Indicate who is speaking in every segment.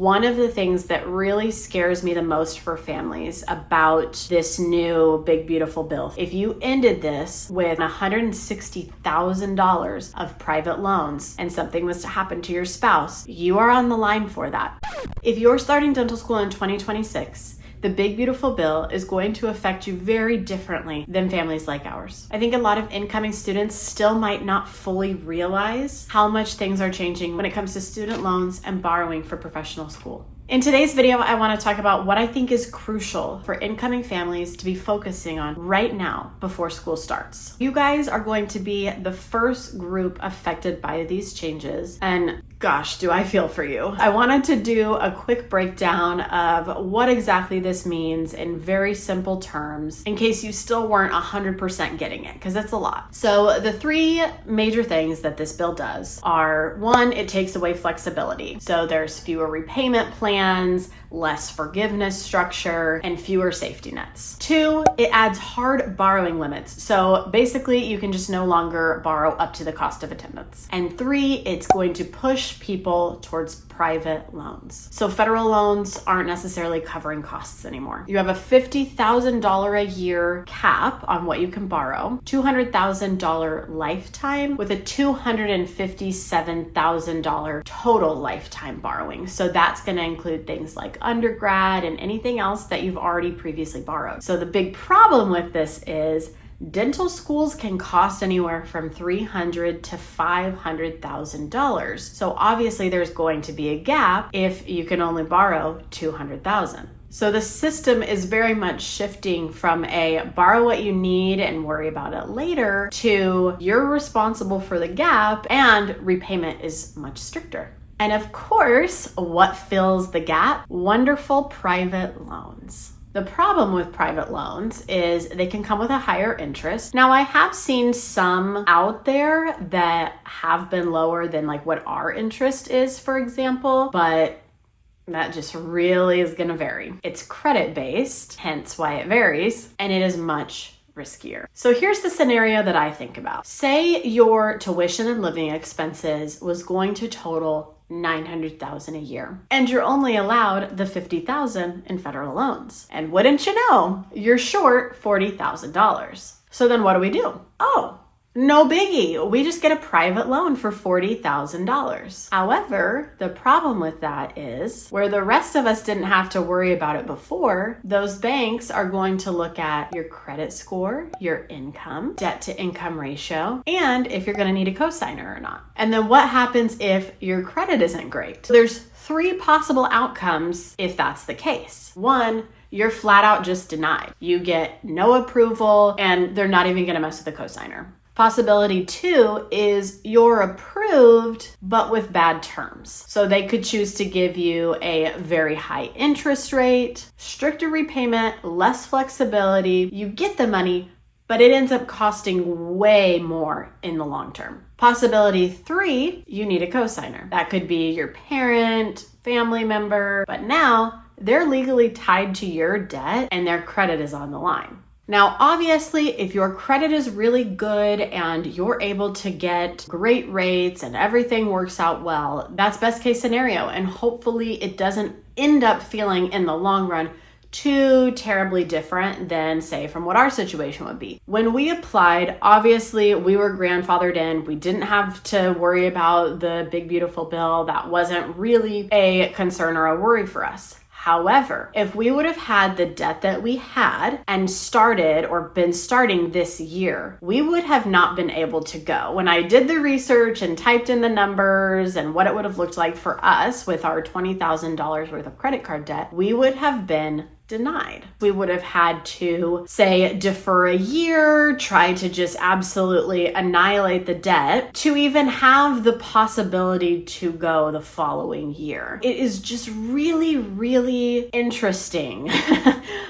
Speaker 1: One of the things that really scares me the most for families about this new big beautiful bill, if you ended this with $160,000 of private loans and something was to happen to your spouse, you are on the line for that. If you're starting dental school in 2026, the big beautiful bill is going to affect you very differently than families like ours. I think a lot of incoming students still might not fully realize how much things are changing when it comes to student loans and borrowing for professional school. In today's video, I want to talk about what I think is crucial for incoming families to be focusing on right now before school starts. You guys are going to be the first group affected by these changes, and gosh, do I feel for you. I wanted to do a quick breakdown of what exactly this means in very simple terms in case you still weren't 100% getting it, because it's a lot. So the three major things that this bill does are, one, it takes away flexibility. So there's fewer repayment plans, less forgiveness structure, and fewer safety nets. Two, it adds hard borrowing limits. So basically you can just no longer borrow up to the cost of attendance. And three, it's going to push people towards private loans. So federal loans aren't necessarily covering costs anymore. You have a $50,000 a year cap on what you can borrow, $200,000 lifetime with a $257,000 total lifetime borrowing. So that's going to include things like undergrad and anything else that you've already previously borrowed. So the big problem with this is dental schools can cost anywhere from $300,000 to $500,000. So obviously there's going to be a gap if you can only borrow $200,000. So the system is very much shifting from a borrow what you need and worry about it later to you're responsible for the gap and repayment is much stricter. And of course, what fills the gap? Wonderful private loans. The problem with private loans is they can come with a higher interest. Now, I have seen some out there that have been lower than like what our interest is, for example, but that just really is gonna vary. It's credit-based, hence why it varies, and it is much riskier. So here's the scenario that I think about. Say your tuition and living expenses was going to total $900,000 a year, and you're only allowed the $50,000 in federal loans. And wouldn't you know, you're short $40,000. So then what do? Oh, no biggie. We just get a private loan for $40,000. However, the problem with that is where the rest of us didn't have to worry about it before, those banks are going to look at your credit score, your income, debt to income ratio, and if you're going to need a cosigner or not. And then what happens if your credit isn't great? So there's three possible outcomes if that's the case. One, you're flat out just denied. You get no approval and they're not even going to mess with the cosigner. Possibility two is you're approved, but with bad terms. So they could choose to give you a very high interest rate, stricter repayment, less flexibility. You get the money, but it ends up costing way more in the long term. Possibility three, you need a cosigner. That could be your parent, family member, but now they're legally tied to your debt and their credit is on the line. Now, obviously, if your credit is really good and you're able to get great rates and everything works out well, that's best case scenario. And hopefully it doesn't end up feeling in the long run too terribly different than, say, from what our situation would be. When we applied, obviously we were grandfathered in. We didn't have to worry about the big beautiful bill. That wasn't really a concern or a worry for us. However, if we would have had the debt that we had and started or been starting this year, we would have not been able to go. When I did the research and typed in the numbers and what it would have looked like for us with our $20,000 worth of credit card debt, we would have been denied. We would have had to, say, defer a year, try to just absolutely annihilate the debt to even have the possibility to go the following year. It is just really, really interesting.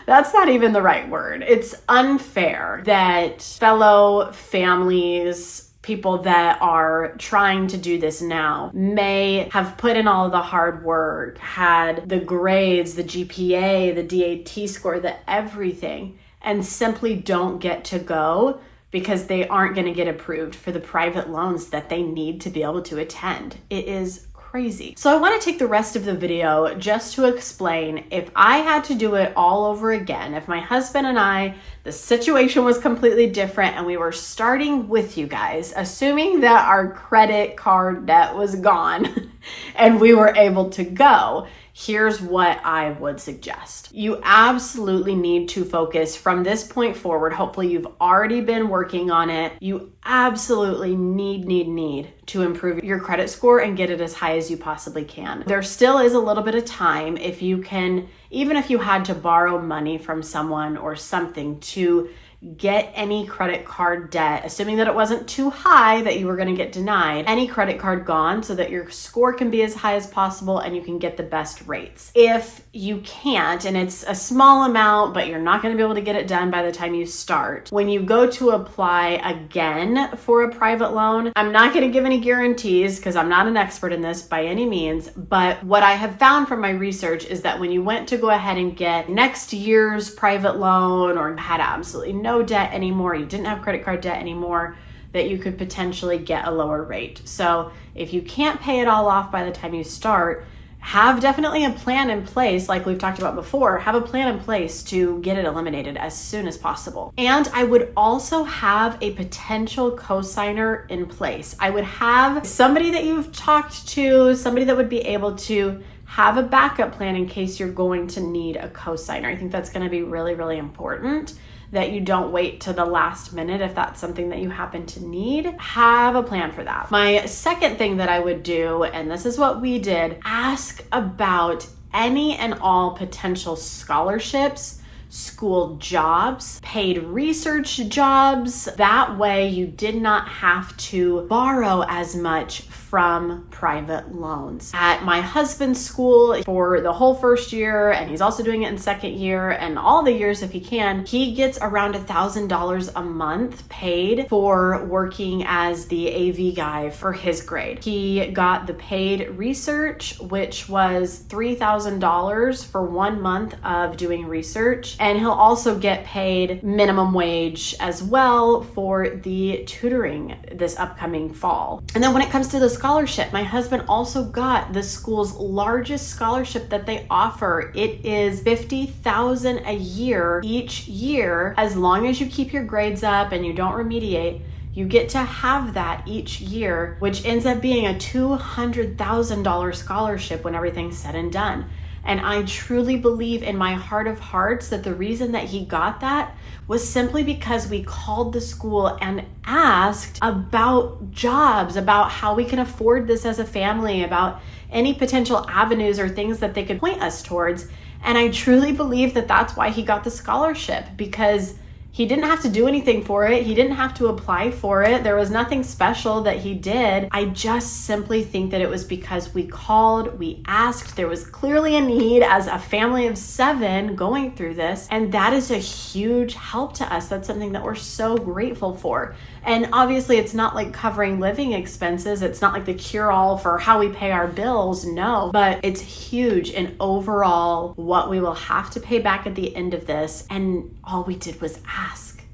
Speaker 1: That's not even the right word. It's unfair that fellow families, people that are trying to do this now may have put in all of the hard work, had the grades, the GPA, the DAT score, the everything, and simply don't get to go because they aren't going to get approved for the private loans that they need to be able to attend. It is crazy. crazy. So I want to take the rest of the video just to explain, if I had to do it all over again, if my husband and I, the situation was completely different and we were starting with you guys, assuming that our credit card debt was gone and we were able to go, here's what I would suggest. You absolutely need to focus from this point forward. Hopefully you've already been working on it. You absolutely need to improve your credit score and get it as high as you possibly can. There still is a little bit of time if you can, even if you had to borrow money from someone or something to get any credit card debt, assuming that it wasn't too high that you were going to get denied, any credit card gone so that your score can be as high as possible and you can get the best rates. If you can't, and it's a small amount, but you're not going to be able to get it done by the time you start, when you go to apply again for a private loan, I'm not going to give any guarantees because I'm not an expert in this by any means, but what I have found from my research is that when you went to go ahead and get next year's private loan or had absolutely no debt anymore, you didn't have credit card debt anymore, that you could potentially get a lower rate. So if you can't pay it all off by the time you start, have definitely a plan in place, like we've talked about before, have a plan in place to get it eliminated as soon as possible. And I would also have a potential cosigner in place. I would have somebody that you've talked to, somebody that would be able to have a backup plan in case you're going to need a cosigner. I think that's going to be really important, that you don't wait to the last minute if that's something that you happen to need. Have a plan for that. My second thing that I would do, and this is what we did, ask about any and all potential scholarships, school jobs, paid research jobs. That way you did not have to borrow as much from private loans. At my husband's school for the whole first year, and he's also doing it in second year and all the years if he can, he gets around $1,000 a month paid for working as the AV guy for his grade. He got the paid research, which was $3,000 for 1 month of doing research. And he'll also get paid minimum wage as well for the tutoring this upcoming fall. And then when it comes to the scholarship, my husband also got the school's largest scholarship that they offer. It is $50,000 a year each year. As long as you keep your grades up and you don't remediate, you get to have that each year, which ends up being a $200,000 scholarship when everything's said and done. And I truly believe in my heart of hearts that the reason that he got that was simply because we called the school and asked about jobs, about how we can afford this as a family, about any potential avenues or things that they could point us towards. And I truly believe that that's why he got the scholarship, because he didn't have to do anything for it. He didn't have to apply for it. There was nothing special that he did. I just simply think that it was because we called, we asked. There was clearly a need as a family of 7 going through this. And that is a huge help to us. That's something that we're so grateful for. And obviously it's not like covering living expenses. It's not like the cure-all for how we pay our bills. No, but it's huge in overall what we will have to pay back at the end of this. And all we did was ask.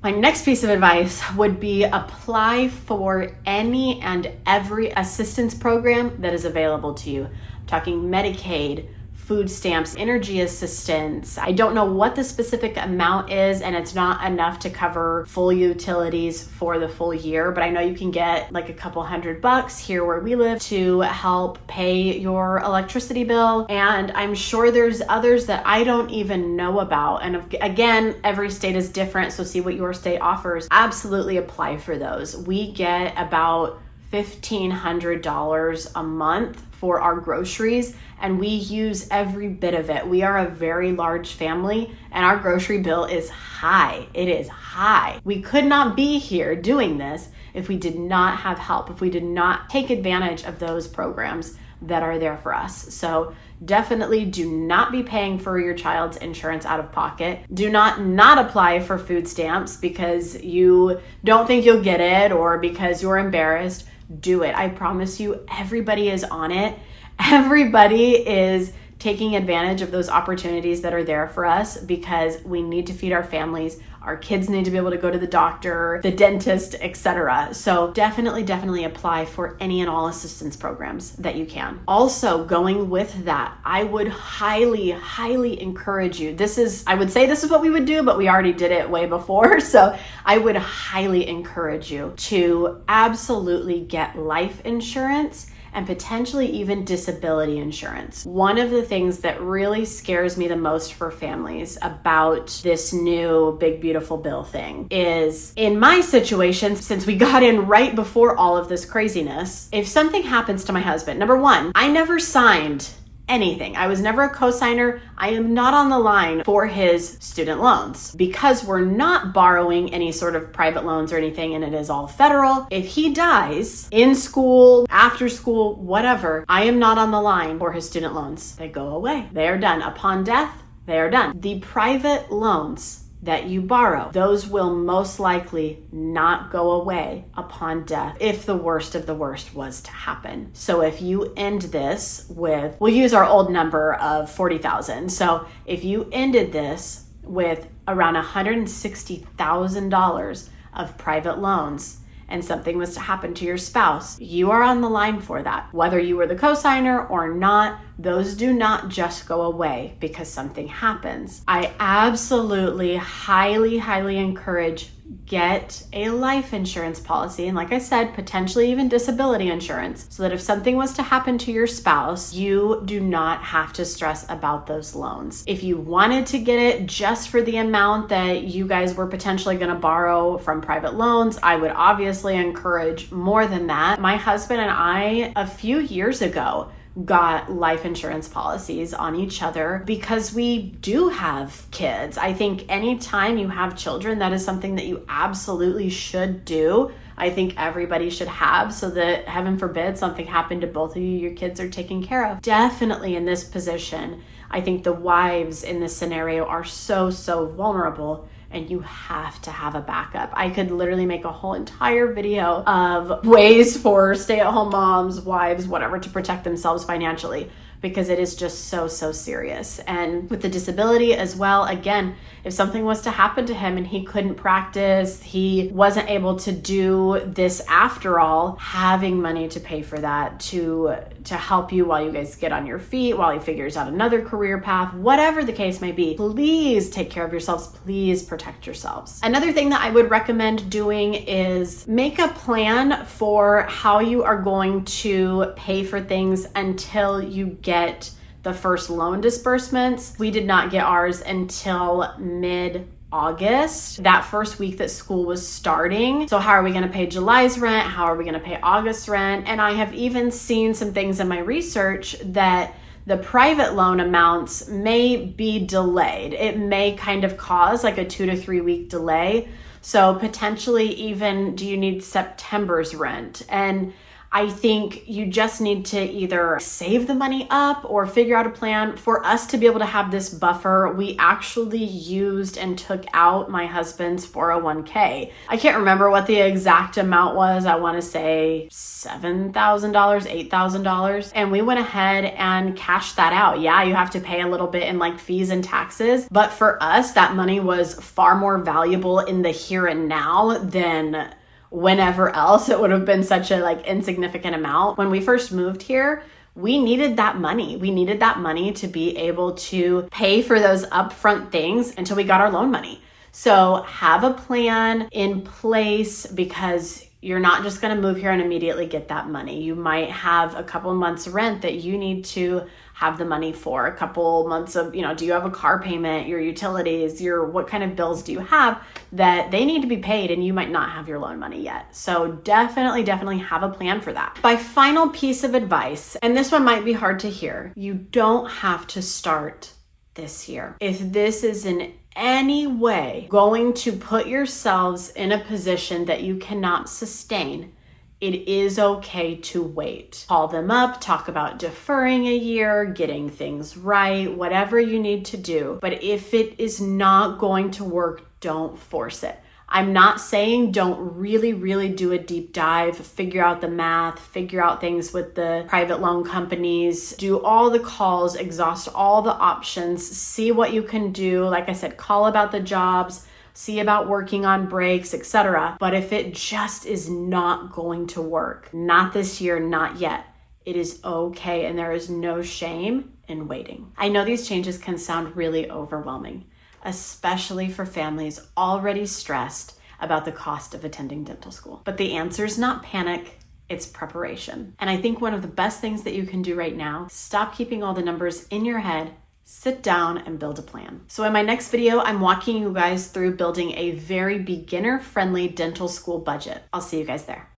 Speaker 1: My next piece of advice would be apply for any and every assistance program that is available to you. I'm talking Medicaid, food stamps, energy assistance. I don't know what the specific amount is, and it's not enough to cover full utilities for the full year, but I know you can get like a couple $100 here where we live to help pay your electricity bill. And I'm sure there's others that I don't even know about. And again, every state is different, so see what your state offers. Absolutely apply for those. We get about $1,500 a month for our groceries, and we use every bit of it. We are a very large family, and our grocery bill is high. It is high. We could not be here doing this if we did not have help, if we did not take advantage of those programs that are there for us. So definitely do not be paying for your child's insurance out of pocket. Do not apply for food stamps because you don't think you'll get it or because you're embarrassed. Do it. I promise you, everybody is on it. Everybody is taking advantage of those opportunities that are there for us because we need to feed our families. Our kids need to be able to go to the doctor, the dentist, etc. So definitely apply for any and all assistance programs that you can. Also, going with that, I would highly encourage you. I would say this is what we would do, but we already did it way before. So I would highly encourage you to absolutely get life insurance and potentially even disability insurance. One of the things that really scares me the most for families about this new big beautiful bill thing is, in my situation, since we got in right before all of this craziness, if something happens to my husband, number one, I never signed anything. I was never a co-signer. I am not on the line for his student loans because we're not borrowing any sort of private loans or anything, and it is all federal. If he dies in school, after school, whatever, I am not on the line for his student loans. They go away. They are done. Upon death, they are done. The private loans that you borrow, those will most likely not go away upon death if the worst of the worst was to happen. So if you end this with, we'll use our old number of 40,000. So if you ended this with around $160,000 of private loans and something was to happen to your spouse, you are on the line for that. Whether you were the co-signer or not, those do not just go away because something happens. I absolutely highly encourage get a life insurance policy, and like I said, potentially even disability insurance, so that if something was to happen to your spouse, you do not have to stress about those loans. If you wanted to get it just for the amount that you guys were potentially going to borrow from private loans, I would obviously encourage more than that. My husband and I, a few years ago, got life insurance policies on each other because we do have kids. I think anytime you have children, that is something that you absolutely should do. I think everybody should have, so that heaven forbid something happened to both of you, your kids are taken care of. Definitely in this position, I think the wives in this scenario are so vulnerable, and you have to have a backup. I could literally make a whole entire video of ways for stay-at-home moms, wives, whatever, to protect themselves financially, because it is just so serious. And with the disability as well, again, if something was to happen to him and he couldn't practice, he wasn't able to do this after all, having money to pay for that, to help you while you guys get on your feet, while he figures out another career path, whatever the case may be, please take care of yourselves. Please protect yourselves. Another thing that I would recommend doing is make a plan for how you are going to pay for things until you get the first loan disbursements. We did not get ours until mid-August, that first week that school was starting. So how are we going to pay July's rent? How are we going to pay August's rent? And I have even seen some things in my research that the private loan amounts may be delayed. It may kind of cause like a 2 to 3 week delay. So potentially even, do you need September's rent? And I think you just need to either save the money up or figure out a plan. For us to be able to have this buffer, we actually used and took out my husband's 401k. I can't remember what the exact amount was. I want to say $7,000, $8,000. And we went ahead and cashed that out. Yeah, you have to pay a little bit in like fees and taxes. But for us, that money was far more valuable in the here and now than whenever else. It would have been such a like insignificant amount. When we first moved here, we needed that money. We needed that money to be able to pay for those upfront things until we got our loan money. So have a plan in place, because you're not just going to move here and immediately get that money. You might have a couple months rent that you need to have the money for, a couple months of, do you have a car payment, your utilities, what kind of bills do you have that they need to be paid, and you might not have your loan money yet. So definitely have a plan for that. My final piece of advice, and this one might be hard to hear, you don't have to start this year. If this is in any way going to put yourselves in a position that you cannot sustain, it is okay to wait. Call them up, talk about deferring a year, getting things right, whatever you need to do. But if it is not going to work, don't force it. I'm not saying don't really do a deep dive, figure out the math, figure out things with the private loan companies, do all the calls, exhaust all the options, see what you can do. Like I said, call about the jobs, see about working on breaks, etc. But if it just is not going to work, not this year, not yet, it is okay, and there is no shame in waiting. I know these changes can sound really overwhelming, especially for families already stressed about the cost of attending dental school. But the answer is not panic, it's preparation. And I think one of the best things that you can do right now, stop keeping all the numbers in your head, sit down and build a plan. So in my next video, I'm walking you guys through building a very beginner-friendly dental school budget. I'll see you guys there.